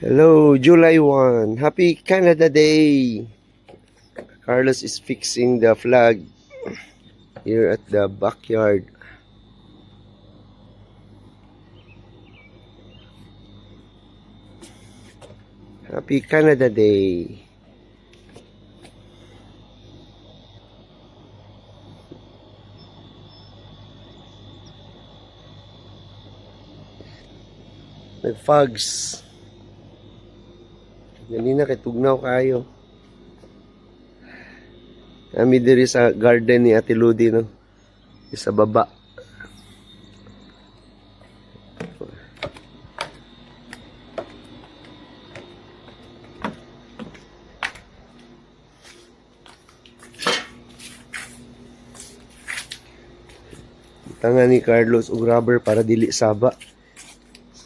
Hello, July 1. Happy Canada Day. Carlos is fixing the flag here at the backyard. Happy Canada Day. Nag-fogs. Ganina kay tugnaw kayo. Kami diri sa garden ni Ate Ludi, no? Sa baba. Tangan ni Carlos og rubber para dili saba,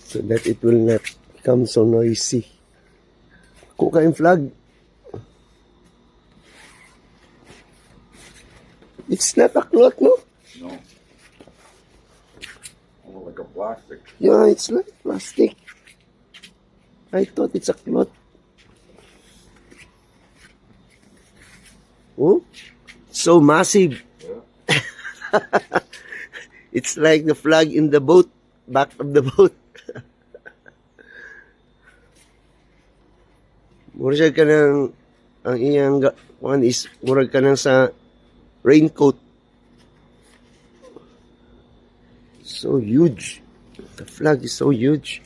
so that it will not become so noisy. Kukain flag. It's not a cloth, no? No. Oh, like a plastic. Yeah, it's like plastic. I thought it's a cloth. Oh, so massive. Yeah. It's like the flag in the boat, back of the boat. Murag ka ng, ang iyang one is, murag ka ng sa raincoat. So huge. The flag is so huge.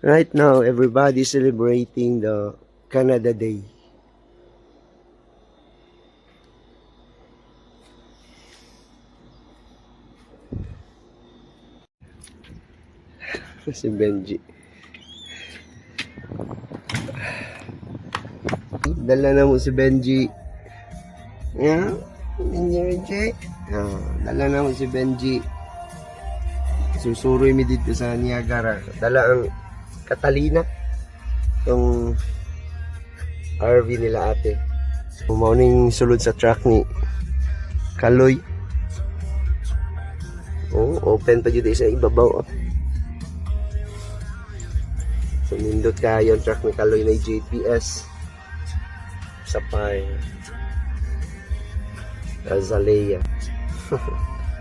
Right now, everybody is celebrating the Canada Day. Si Benji. Dala na mo si Benji. Yeah? Benji. Dala na mo si Benji. Susuroy mi dito sa Niagara. Dala ang Catalina. Itong RV nila ate. Morning sulod sa truck ni Kaloy. Oh, open pa dito sa ibabaw. Oh. So, nindot kayo yung truck ni Kaloy na GPS. Sapay. Azalea.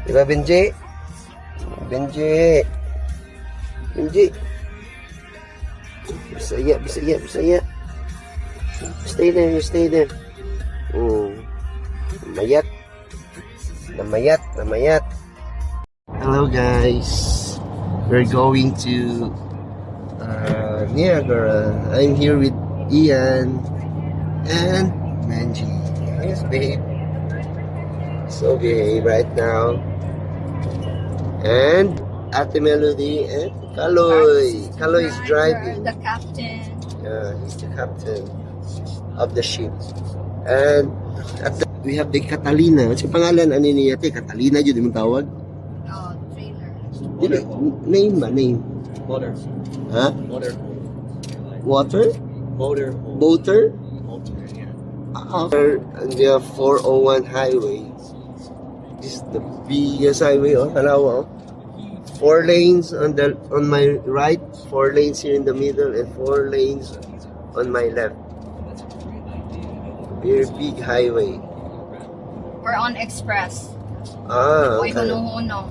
Diba, Benji? Benji. Benji. Bisaya, bisaya, bisaya. Stay there, stay there. Namayat. Namayat, namayat. Hello, guys. We're going to Niagara. I'm here with Ian and Manji. Yes, babe. So behave right now. And Ate Melody and Kaloy. Kaloy is driving. The captain. Yeah, he's the captain of the ship. And we have the Catalina. What's yung pangalan? Ano niya? Catalina, yun yung tawag? Oh, Dili, trailer. name ba? Name? Motor. Huh? Motor. Water? Motor. Boater? Motor, yeah. On the 401 highway. This is the biggest highway, oh, Halawa, oh. 4 lanes on my right, 4 lanes here in the middle, and 4 lanes on my left. Very big highway. We're on express. Ah, Uy, huno-huno.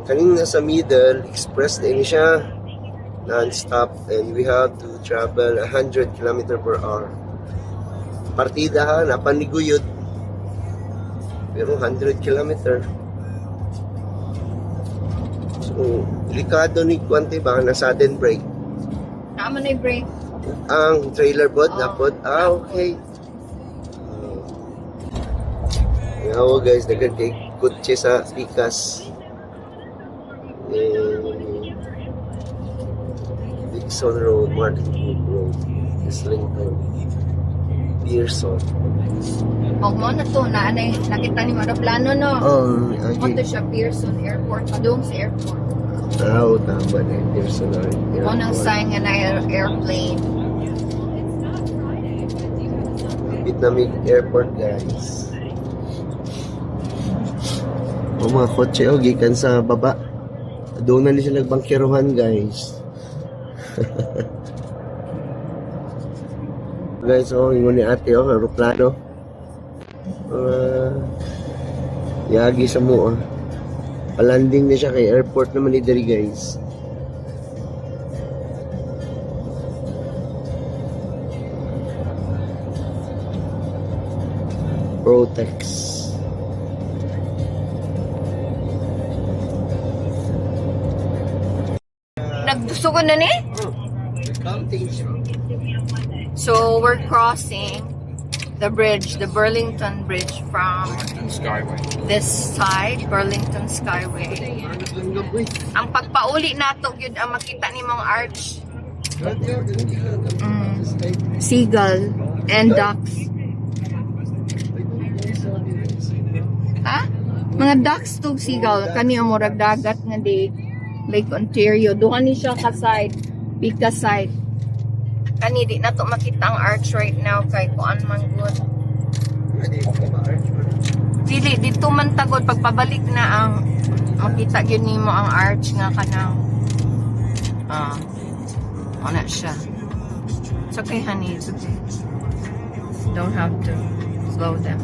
kanina sa middle, express din siya, non-stop, and we have to travel 100 km per hour. Partida ha, napaniguyod. Pero 100 km. So, delikado ni Kwante ba na sudden break? Naman na yung break. Ang trailer boat, Oh. napod? Ah, okay. Ngawa guys, dagan kay kutse sa Pikas. Dixon Road, Martin Hood Road, Islington, Pearson. Huwag mo na to. Nakita ni Maraplano, no? Oh, Punta okay. siya Pearson Airport. Padung sa airport. Tama na. Pearson Airport. Mo nang sign nga na airplane. Vietnamese Airport, guys. O mga kotse, gikan sa baba. Doon na sila nagbangkiruhan, guys. Guys, oh, ingon ni ate, oh, aeroplano. Yagi sa mo, oh. Palanding na siya kay airport naman ni Dari, guys. Protex. Nagsugo na ni? Counting siya. So, we're crossing the bridge, the Burlington Bridge from Skyway. this side, Burlington Skyway. Ang pagpauli nato yun ang makita ni mong arch. Seagull and ducks. Ha? Mga ducks to seagull. Kani ang murag dagat nga di Lake Ontario. Doon ni siya ka side, Pika side. Kani di na to makita ang arch right now kay kuan man good. Dili dito man tagod pagpabalik na ang makita gyud nimo ang arch nga kanang ana siya. It's okay, honey. It's okay. Don't have to slow down.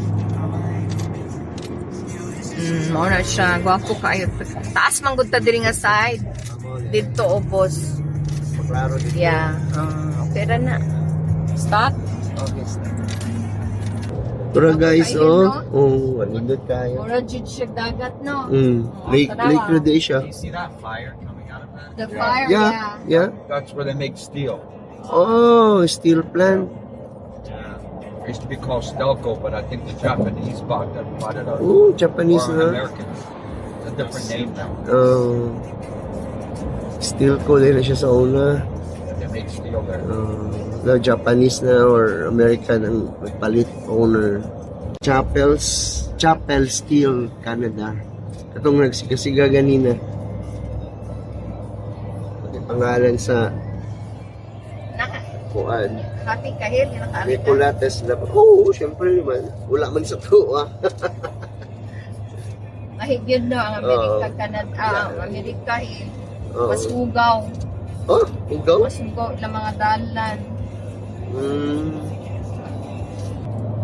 Mao na siya. Gwapo kayo. Taas man gud ta diri nga side. Dito obos. Klaro dito. Yeah. Okay ra na. Stop. Okay, stop. Pero guys, Ayun, oh, nindot kayo. Mura jud siya dagat, no? Lake Rhodesia. You see that fire coming out of that? The fire, Yeah, yeah. That's where they make steel. Oh, steel plant. It used to be called Stelco, but I think the Japanese bought it out. Oh, Japanese Or na. Americans. It's a different name now. Steel ko din na siya sa una. They make steel there. Na Japanese na or American ang nagpalit owner. Chapel Steel, Canada. Itong nagsigasiga ganina. Pati pangalan sa kuan. Happy kahit nakaarita. Nicolates na. Oo, syempre naman. Wala man sa tuwa. Mahigyan no ang Amerika, Oo. Canada, Amerika Oo. mas hugaw. Oh, ikaw? Mas hugaw ng mga dalan.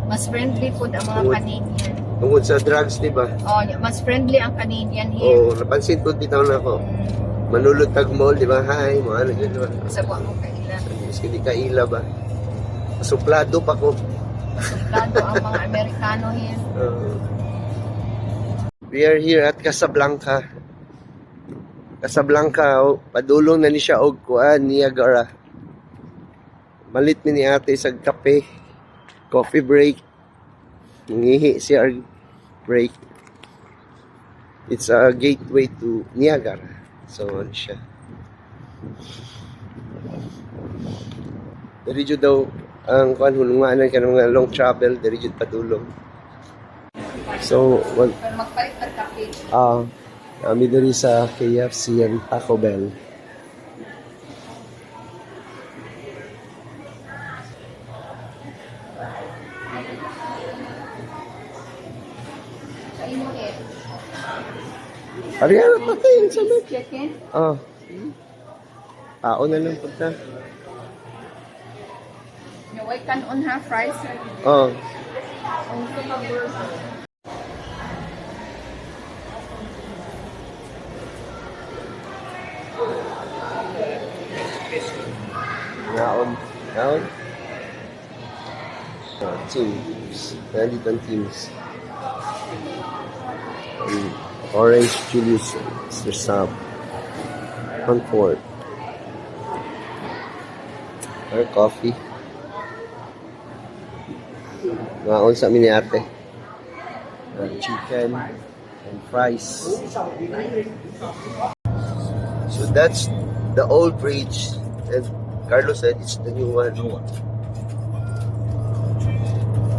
Mas friendly po ang mga Tungod- Canadian. Tungkol sa drugs, di ba? Oh, mas friendly ang Canadian here. Oo, napansin ko dito na ako. Manulot tag mall, di ba? Hi, mga ano yun, di ba? Sa buwan mo kailan. Mas hindi kaila ba? Suplado pa ko. Suplado ang mga Amerikano here. We are here at Casablanca. Casablanca, oh, padulong na ni siya og kuan Niagara. Malit mi ni ate sa kape. Coffee break. Nangihi siya break. It's a gateway to Niagara. So, ano siya. Dari jud daw ang kuan hulunganan ka ng mga long travel, dari jud padulong. So, Pero magpalit ng kape. kami dari sa KFC and Taco Bell. Sa imo eh. Ariana patay sa loob. Chicken. Tao na lang punta. Naway kanon ha, fries. Oh. Ang burger. Naon. Teams. Nandito ang teams. Orange Julius. Mr. Sam. Comfort. Or coffee. Naon sa amin ni ate. Chicken and fries. So that's the old bridge. And Carlos said it's the new one. New one.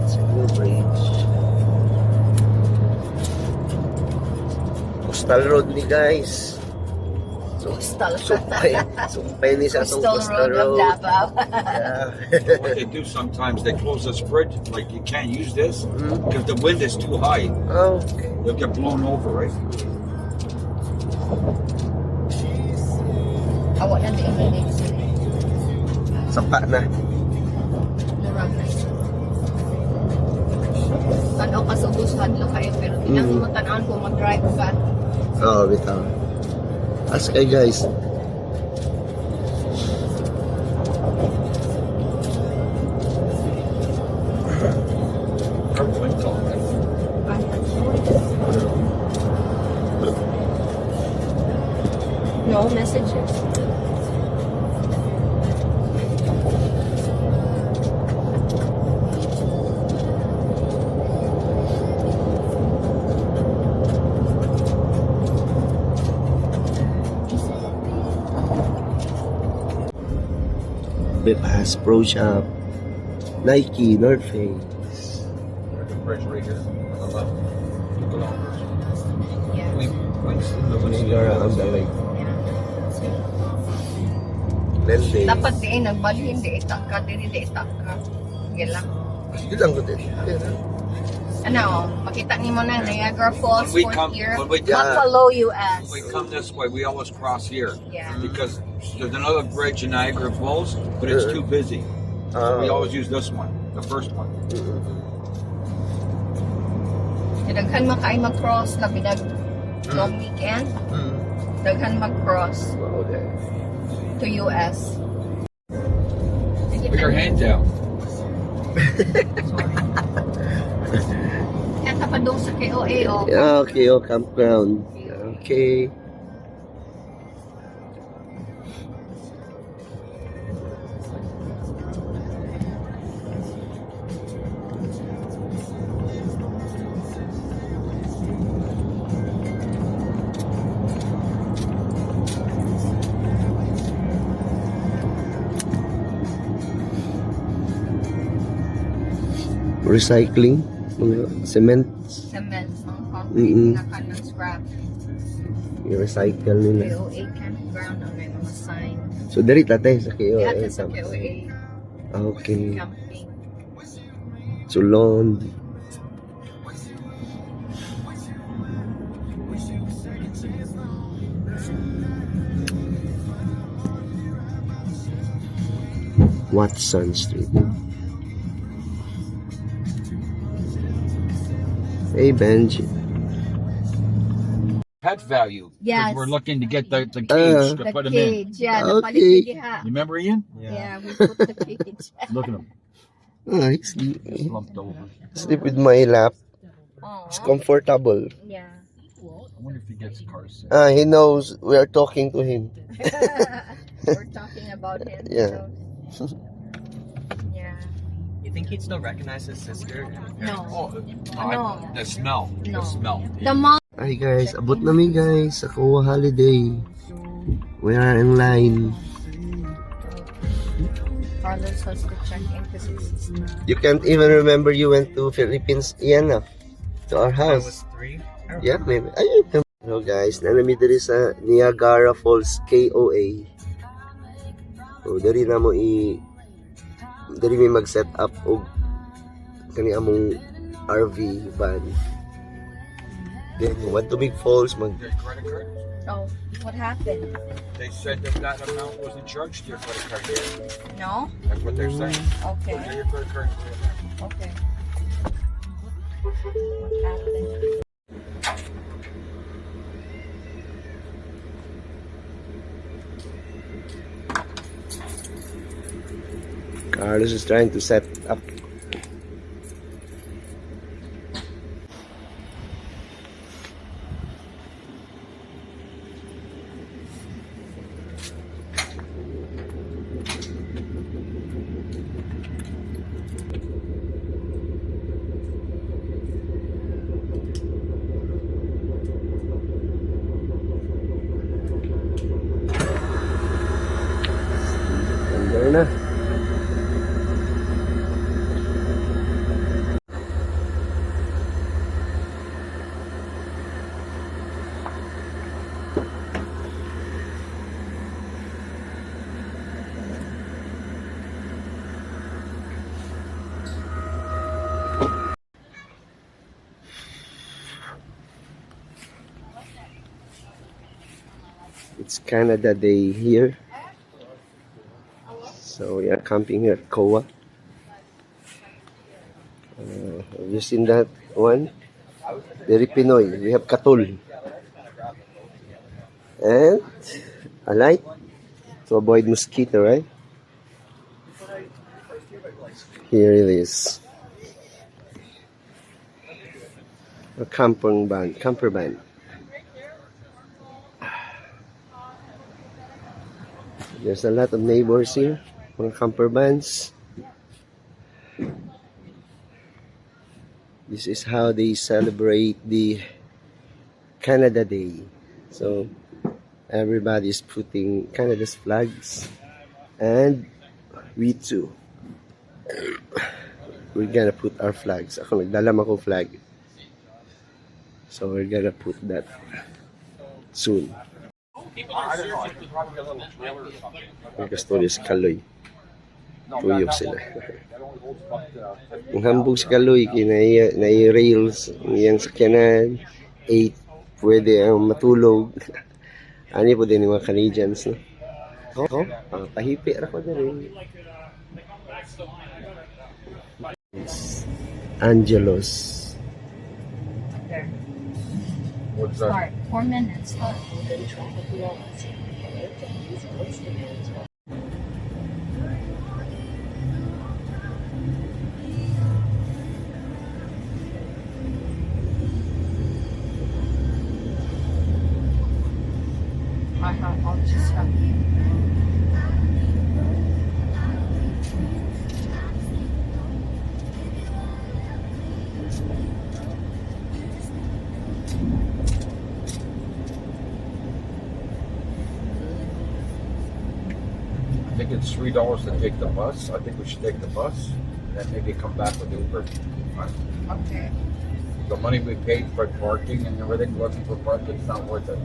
It's a new bridge. Coastal Road ni guys. Coastal. Sumpay ni sa itong Coastal Road of Davao. Yeah. What they do sometimes, they close this bridge, like you can't use this, because the wind is too high. Oh, okay. You'll get blown over, right? Awa na din yung Sapa na. Murag na. Tanaw ka sa bus, hadlo kayo, pero di na mo tanawin kung mag-drive ka. Oo, bitaw. As kay guys. No messages. Bass Pro Shop, Nike, North Face. There's a bridge right here on the left. Kilometers. Yeah. Niagara on the lake. Lende. Dapat di nagbalhin di itak ka, di itak ka. Gila. Yun lang ko din. Ano, makita ni mo na Niagara Falls, When we Fort come- Pierre, when we- Buffalo, US. We come this way, we always cross here. Yeah. Because there's another bridge in Niagara Falls, but it's too busy. So we always use this one, the first one. Daghan makaay mag-cross, labi nag long weekend. Daghan mag-cross Okay. to US. Put your hand down. Kaya kapadong sa KOA, oh. Yeah, okay, oh, campground. Okay. Recycling, mga cement, Cement, mga concrete na kanang scrap. i-recycle nila. KOA campground, ang may mga sign. So, dari tatay sa KOA. Kaya sa KOA Okay. camping. Sulon. Watson Street. Hey, Benji. Pet value. 'Cause Yes. we're looking to get the cage to The put them in. cage, yeah. Okay. Napalit ko diha. You remember Ian? Yeah, we put the cage. Look at him. Ah, he's Slumped over. sleep with my lap. Oh, It's comfortable. yeah. I wonder if he gets car sick. Ah, he knows we are talking to him. We're talking about him. Yeah. So. Yeah. You think he'd still recognize his sister? No. Oh, No. the smell. No. The smell. The mom. Hi guys, abot nami guys sa Kowa Holiday. We are in line. Carlos has to check in because he's You can't even remember you went to Philippines, Ian, to our I house. was 3. Yeah, maybe. Ayun. So guys, nanami diri sa Niagara Falls KOA. So, diri na mo diri may mag-set up og kani among RV van. Then, you want to Big Falls, Your credit card? Oh, what happened? They said that amount wasn't charged to your credit card yet. No? That's what they're saying. Okay. Get your credit card. Okay. What happened? Carlos is trying to set up. Under na. It's Canada Day here. So we are camping here at Koa. Have you seen that one? Very Pinoy. We have katul. And a light to avoid mosquito, right? Here it is. A camper van. There's a lot of neighbors here, mga camper vans. This is how they celebrate the Canada Day. So everybody's putting Canada's flags, and we too. We're gonna put our flags. Ako nagdalam ako flag. So we're gonna put that soon. Ang Castores Kaloy. Tuyok sila. Ang hambog sa Kaloy, rails, yung sakyanan, 8, pwede ang matulog. Ani po din yung mga Canadians, no? Pahipi ra ko na rin. Angelos. Start. 4 minutes. Start. I'll just stop here. I think it's $3 to take the bus. I think we should take the bus and then maybe come back with Uber. Okay. The money we paid for parking and everything wasn't for parking. It's not worth it.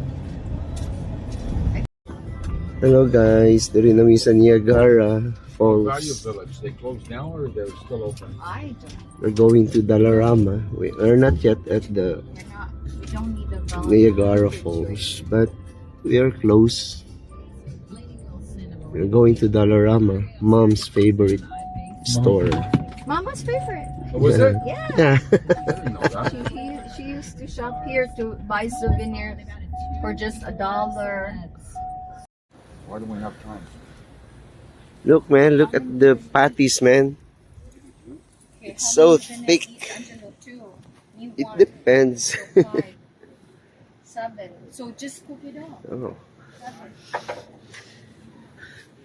Hello guys, dito rin namin sa Niagara Value Falls. Village. They closed now or they're still open? I don't. We're going to Dollarama. We are not yet at the We're not. We don't need a volunteer. Niagara Falls, but we are close. We're going to Dollarama, Mom's favorite store. Mama's favorite. Oh, was it? Yeah. Yeah. I didn't know that. She used to shop here to buy souvenirs for just $1. Why don't we have time? Look, man, look at the patties, man. It's so thick. It depends. 7. So just cook it up. Oh.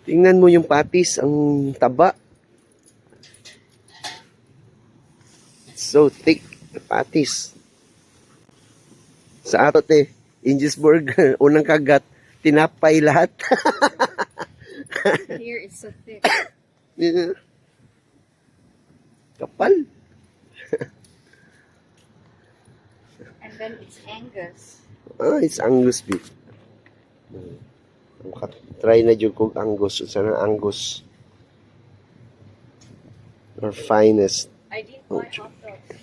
Tingnan mo yung patties, ang taba. It's so thick, the patties. Sa atot Angel's Burger, unang kagat, tinapay lahat. Here it's so thick. Yeah. Kapal. And then it's Angus. It's Angus beef. Try na dyan kong Angus. Sana Angus. Our finest. I didn't buy hot dogs.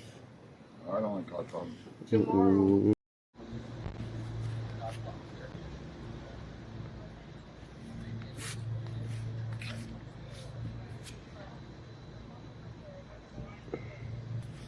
I don't like hot dogs. Mm-mm.